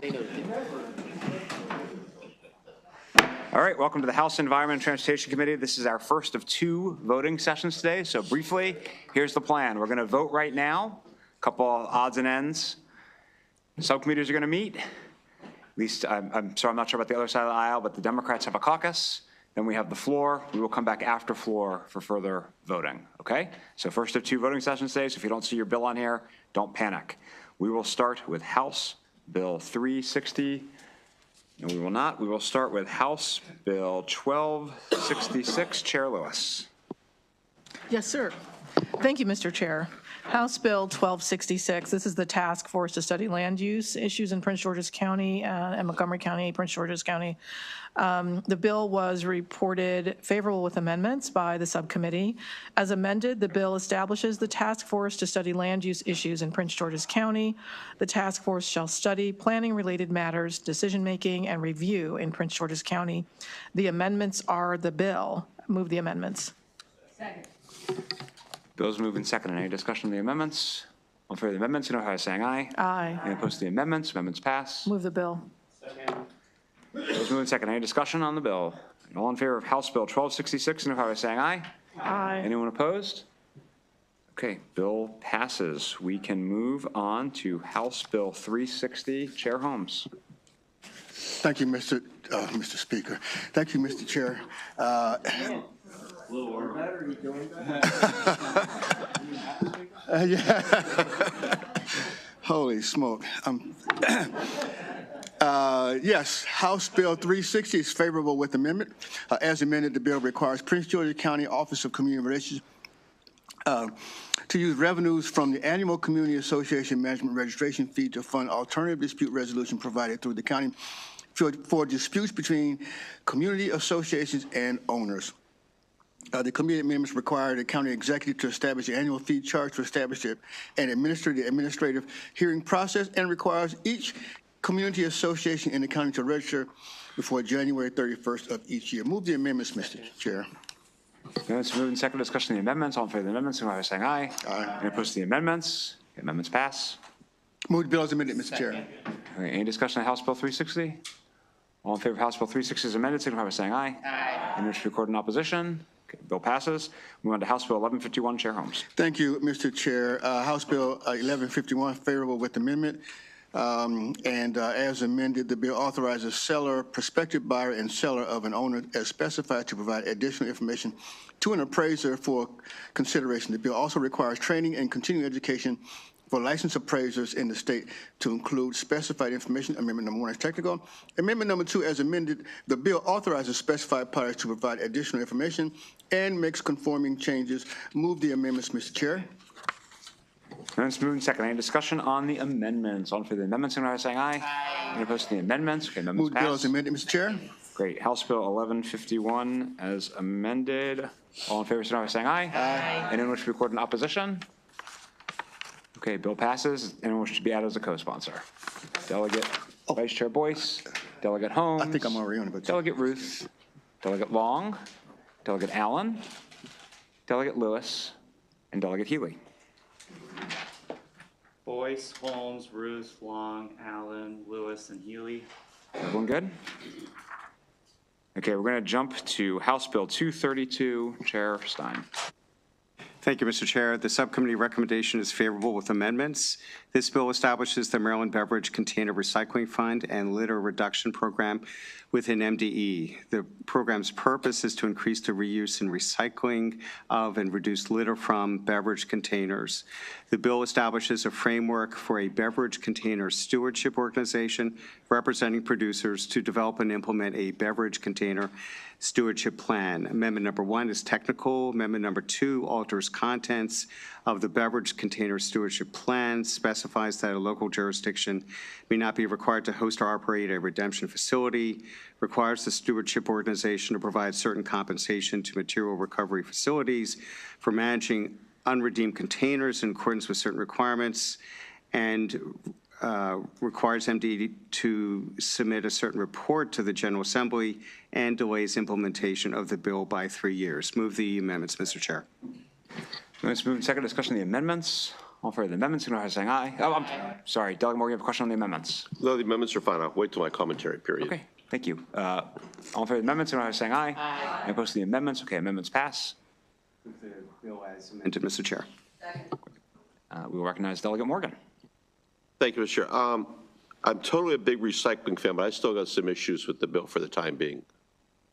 All right, welcome to the House Environment and Transportation Committee. This is our first of 2 voting sessions today. So briefly, here's the plan. We're going to vote right now, a couple of odds and ends. Subcommittees are going to meet. At least, I'm not sure about the other side of the aisle, but the Democrats have a caucus. Then we have the floor. We will come back after floor for further voting, okay? So first of 2 voting sessions today, so if you don't see your bill on here, don't panic. We will start with House Bill 360. No, we will not. We will start with House Bill 1266. Chair Lewis. Yes, sir. Thank you, Mr. Chair. House Bill 1266. This is the task force to study land use issues in Prince George's County and Montgomery County, Prince George's County. The bill was reported favorable with amendments by the subcommittee. As amended, the bill establishes the task force to study land use issues in Prince George's County. The task force shall study planning-related matters, decision-making, and review in Prince George's County. The amendments are the bill. Move the amendments. Second. Bills moved and seconded. Any discussion on the amendments? All in favor of the amendments, you know how to saying aye. Aye. Any opposed to the amendments? Amendments pass. Move the bill. Second. Bills moved and seconded. Any discussion on the bill? All in favor of House Bill 1266, you know how to saying aye. Aye. Anyone opposed? Okay, bill passes. We can move on to House Bill 360. Chair Holmes. Thank you, Mr. Speaker. Thank you, Mr. Chair. A little warmer. Better, you doing Yeah. Holy smoke. Yes, House Bill 360 is favorable with amendment. As amended, the bill requires Prince George's County Office of Community Relations to use revenues from the annual Community Association Management Registration Fee to fund alternative dispute resolution provided through the county for disputes between community associations and owners. The committee amendments require the county executive to establish the annual fee charge to establish and administer the administrative hearing process, and requires each community association in the county to register before January 31st of each year. Move the amendments, Mr. Chair. Amendments moved and seconded. Discussion on the amendments. All in favor of the amendments, you know how to saying aye. Aye. Any opposed to the amendments? The amendments pass. Move the bill as amended, Mr. Chair. Okay, any discussion on House Bill 360? All in favor of House Bill 360 as amended, signify by saying aye. Aye. Any wish to record in opposition? Okay, bill passes. Move on to House Bill 1151. Chair Holmes. Thank you, Mr. Chair. House Bill 1151 favorable with amendment. As amended, the bill authorizes seller, prospective buyer, and seller of an owner as specified to provide additional information to an appraiser for consideration. The bill also requires training and continuing education for licensed appraisers in the state to include specified information. Amendment number 1 is technical. Amendment number 2, as amended, the bill authorizes specified parties to provide additional information and makes conforming changes. Move the amendments, Mr. Chair. Amendments moved and seconded. Any discussion on the amendments? All in favor of the amendments, signify by saying aye. Aye. Any opposed to the amendments? Okay, amendments Move the bill pass. as amended, Mr. Chair. Great. House Bill 1151 as amended. All in favor, signify by saying aye. Aye. Anyone wish to record in opposition? Okay, bill passes. Anyone wish to be added as a co-sponsor? Delegate Vice Chair Boyce, Delegate Holmes. I think I'm already on it, but Delegate Ruth, Delegate Long, Delegate Allen, Delegate Lewis, and Delegate Healy. Boyce, Holmes, Ruth, Long, Allen, Lewis, and Healy. Everyone good? Okay, we're going to jump to House Bill 232. Chair Stein. Thank you, Mr. Chair. The subcommittee recommendation is favorable with amendments. This bill establishes the Maryland Beverage Container Recycling Fund and Litter Reduction Program within MDE. The program's purpose is to increase the reuse and recycling of and reduce litter from beverage containers. The bill establishes a framework for a beverage container stewardship organization representing producers to develop and implement a beverage container stewardship plan. Amendment number 1 is technical. Amendment number 2 alters contents of the beverage container stewardship plan, specifies that a local jurisdiction may not be required to host or operate a redemption facility, requires the stewardship organization to provide certain compensation to material recovery facilities for managing unredeemed containers in accordance with certain requirements, and requires MD to submit a certain report to the General Assembly, and delays implementation of the bill by 3 years. Move the amendments, Mr. Chair. Let's move in second. Discussion of the amendments. All in favor of the amendments, signify by saying aye. Oh, I'm sorry, Delegate Morgan, you have a question on the amendments? No, the amendments are fine. I'll wait till my commentary period. Okay, thank you. All in favor of the amendments, signify by saying aye. Aye. Any opposed to the amendments? Okay, amendments pass. The bill as amended, Mr. Chair. We will recognize Delegate Morgan. Thank you, Mr. Chair. I'm totally a big recycling fan, but I still got some issues with the bill for the time being.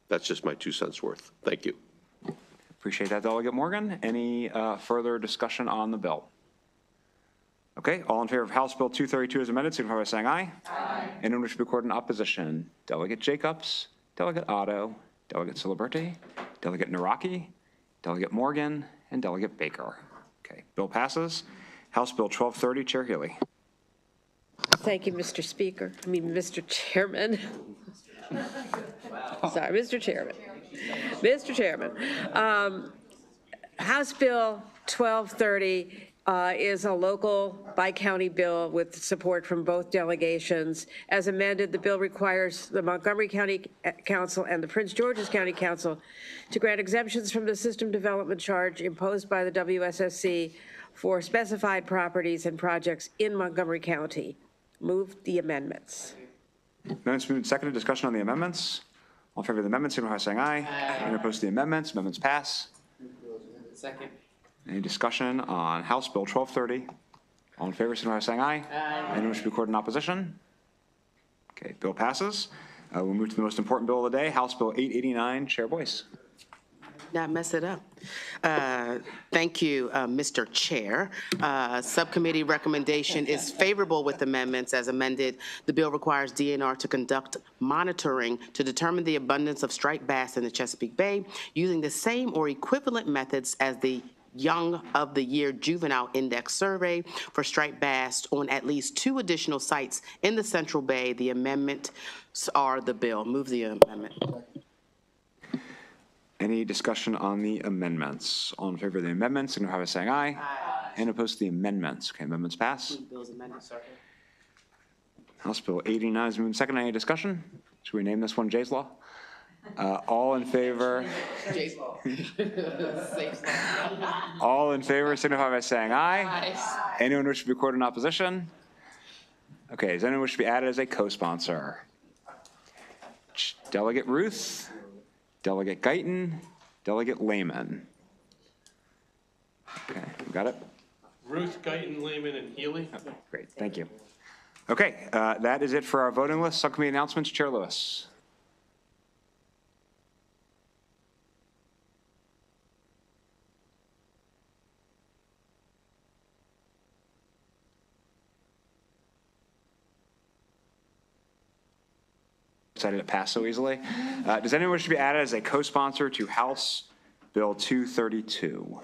That's just my 2 cents worth. Thank you. Appreciate that, Delegate Morgan. Any further discussion on the bill? Okay, all in favor of House Bill 232 as amended, signify by saying aye. Aye. Anyone wish to be recorded in opposition? Delegate Jacobs, Delegate Otto, Delegate Ciliberti, Delegate Naraki, Delegate Morgan, and Delegate Baker. Okay, bill passes. House Bill 1230, Chair Healy. Thank you, Mr. Chairman. Sorry, Mr. Chairman. Mr. Chairman, House Bill 1230 is a local bi-county bill with support from both delegations. As amended, the bill requires the Montgomery County Council and the Prince George's County Council to grant exemptions from the system development charge imposed by the WSSC for specified properties and projects in Montgomery County. Move the amendments. Amendments moved and seconded. Discussion on the amendments. All in favor of the amendments, signify by saying aye. Aye. Any opposed to the amendments? Amendments pass. Second. Any discussion on House Bill 1230? All in favor, signify by saying aye. Aye. Anyone wish to be recorded in opposition? Okay, bill passes. We'll move to the most important bill of the day, House Bill 889. Chair Boyce. Not mess it up. Thank you, Mr. Chair. Subcommittee recommendation is favorable with amendments as amended. The bill requires DNR to conduct monitoring to determine the abundance of striped bass in the Chesapeake Bay using the same or equivalent methods as the Young of the Year Juvenile Index Survey for striped bass on at least 2 additional sites in the Central Bay. The amendments are the bill. Move the amendment. Any discussion on the amendments? All in favor of the amendments, signify by saying aye. Aye. And opposed to the amendments? Okay, amendments pass. Bill's amended, sir. House Bill 89 is moved and seconded. Any discussion? Should we name this one Jay's Law? All in favor? Jay's Law. All in favor, signify by saying aye. Aye. Anyone wish to be recorded in opposition? Okay, does anyone wish to be added as a co-sponsor? Delegate Ruth, Delegate Guyton, Delegate Lehman. Okay, got it? Ruth, Guyton, Lehman, and Healy. Okay, great, thank you. Okay, that is it for our voting list. Subcommittee announcements, Chair Lewis. Excited it passed so easily. Does anyone wish to be added as a co-sponsor to House Bill 232?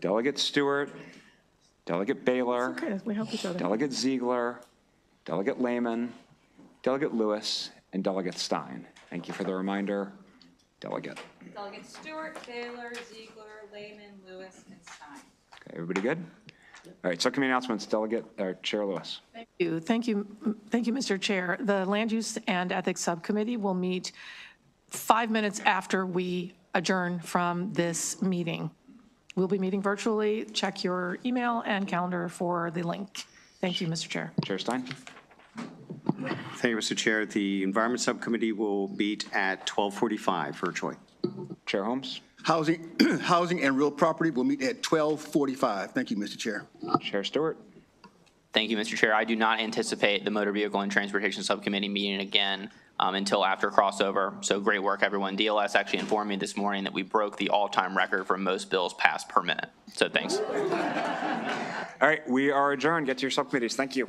Delegate Stewart, Delegate Baylor, Okay, we help each other. Delegate Ziegler, Delegate Lehman, Delegate Lewis, and Delegate Stein. Thank you for the reminder, Delegate. Delegate Stewart, Baylor, Ziegler, Lehman, Lewis, and Stein. Okay, everybody good? All right, subcommittee announcements, Chair Lewis. Thank you, Mr. Chair. The Land Use and Ethics Subcommittee will meet 5 minutes after we adjourn from this meeting. We'll be meeting virtually. Check your email and calendar for the link. Thank you, Mr. Chair. Chair Stein. Thank you, Mr. Chair. The Environment Subcommittee will meet at 12:45 virtually. Chair Holmes. Housing and Real Property will meet at 12:45. Thank you, Mr. Chair. Chair Stewart. Thank you, Mr. Chair. I do not anticipate the Motor Vehicle and Transportation Subcommittee meeting again until after crossover. So great work, everyone. DLS actually informed me this morning that we broke the all-time record for most bills passed per minute. So thanks. All right, we are adjourned. Get to your subcommittees. Thank you.